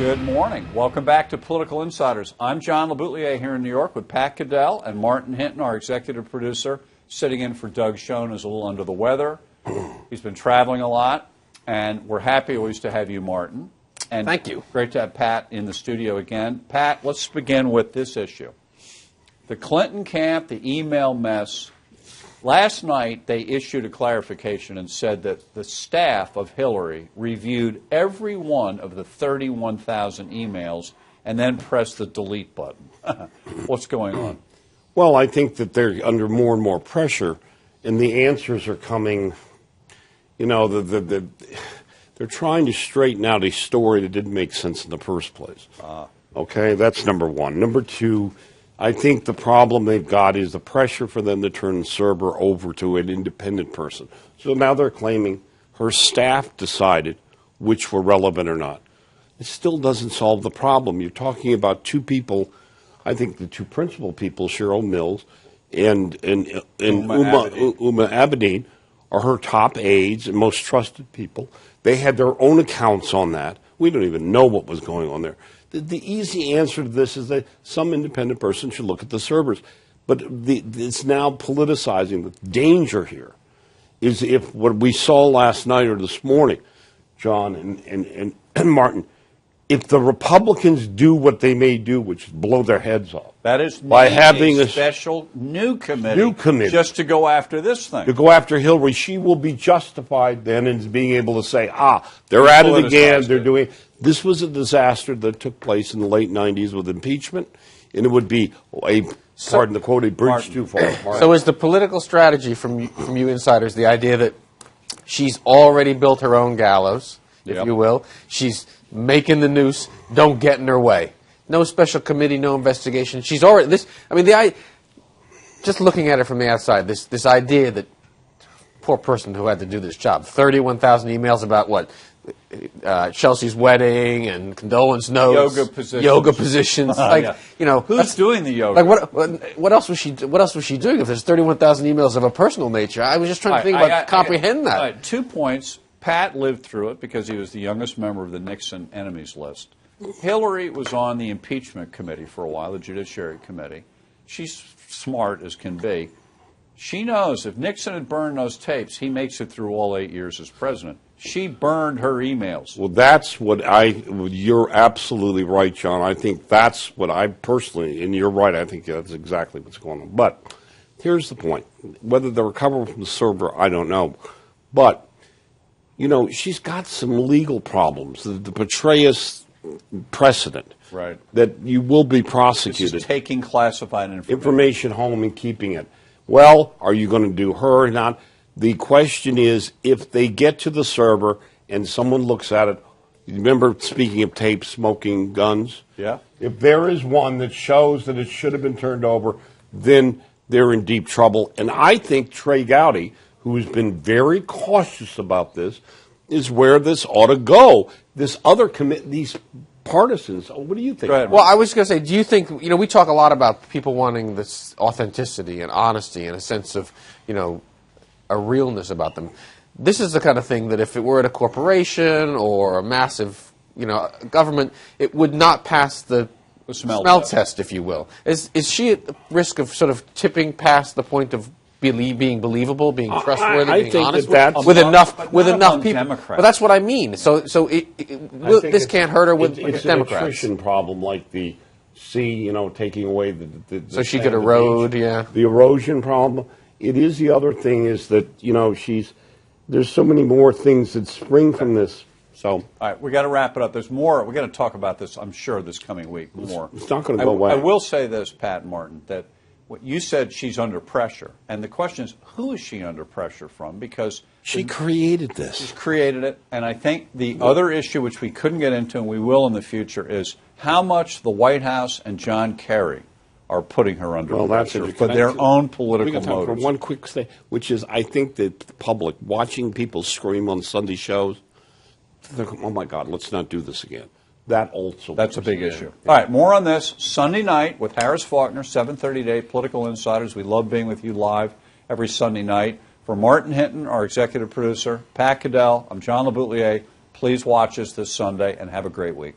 Good morning. Welcome back to Political Insiders. I'm John LeBoutelier here in New York with Pat Caddell and Martin Hinton, our executive producer, sitting in for Doug Schoen, who's a little under the weather. He's been traveling a lot, and we're happy always to have you, Martin. And thank you. Great to have Pat in the studio again. Pat, let's begin with this issue. The Clinton camp, the email mess. Last night, they issued a clarification and said that the staff of Hillary reviewed every one of the 31,000 emails and then pressed the delete button. What's going on? Well, I think that they're under more and more pressure, and the answers are coming. You know, they're trying to straighten out a story that didn't make sense in the first place. Okay, that's number one. Number two, I think the problem they've got is the pressure for them to turn the server over to an independent person. So now they're claiming her staff decided which were relevant or not. It still doesn't solve the problem. You're talking about two people, I think the two principal people, Cheryl Mills and Huma Abedin, are her top aides and most trusted people. They had their own accounts on that. We don't even know what was going on there. The easy answer to this is that some independent person should look at the servers. But it's now politicizing. The danger here is if what we saw last night or this morning, John and Martin, if the Republicans do what they may do, which is blow their heads off. That is by having a special new committee just to go after this thing. To go after Hillary. She will be justified then in being able to say, they're at it again, they're doing. This was a disaster that took place in the late 90s with impeachment, and it would be pardon the quote, a bridge too far. So is the political strategy from you insiders the idea that she's already built her own gallows, if you will? She's making the noose, don't get in her way. No special committee, no investigation. She's already just looking at it from the outside, this idea that poor person who had to do this job, 31,000 emails about what? Chelsea's wedding and condolence notes, yoga positions. Who's doing the yoga? What else was she doing? If there's 31,000 emails of a personal nature, I was just trying to think about comprehend that. 2 points. Pat lived through it because he was the youngest member of the Nixon enemies list. Hillary was on the impeachment committee for a while, the Judiciary Committee. She's smart as can be. She knows if Nixon had burned those tapes, he makes it through all 8 years as president. She burned her emails. Well, that's what you're absolutely right, John. I think that's what I personally, and you're right, I think that's exactly what's going on. But here's the point. Whether they're recovering from the server, I don't know. But, you know, she's got some legal problems. The Petraeus precedent. Right. That you will be prosecuted. This is taking classified information home and keeping it. Well, are you going to do her or not? The question is, if they get to the server and someone looks at it, remember, speaking of tape, smoking guns? Yeah. If there is one that shows that it should have been turned over, then they're in deep trouble. And I think Trey Gowdy, who has been very cautious about this, is where this ought to go. This other these partisans, what do you think? Well, I was going to say, do you think, we talk a lot about people wanting this authenticity and honesty and a sense of, a realness about them. This is the kind of thing that if it were at a corporation or a massive, government, it would not pass the smell test, if you will. Is she at risk of sort of tipping past the point of being believable, being trustworthy, being honest with enough people? Democrats. But that's what I mean. So this can't hurt her with Democrats. It's an attrition problem, like the sea, taking away the so she could erode, the erosion problem. It is the other thing is that there's so many more things that spring from this. So all right, we got to wrap it up. There's more. We're going to talk about this, I'm sure, this coming week more. It's not going to go away. I will say this, Pat and Martin, that what you said, she's under pressure, and the question is, who is she under pressure from? Because she created this. She's created it, and I think the other issue, which we couldn't get into, and we will in the future, is how much the White House and John Kerry are putting her under pressure for their own political motives. For one quick thing, which is I think that the public, watching people scream on Sunday shows, think, oh, my God, let's not do this again. That also. That's a big issue. All right, more on this Sunday night with Harris Faulkner, 7:30 today, Political Insiders. We love being with you live every Sunday night. For Martin Hinton, our executive producer, Pat Caddell, I'm John LeBoutelier. Please watch us this Sunday and have a great week.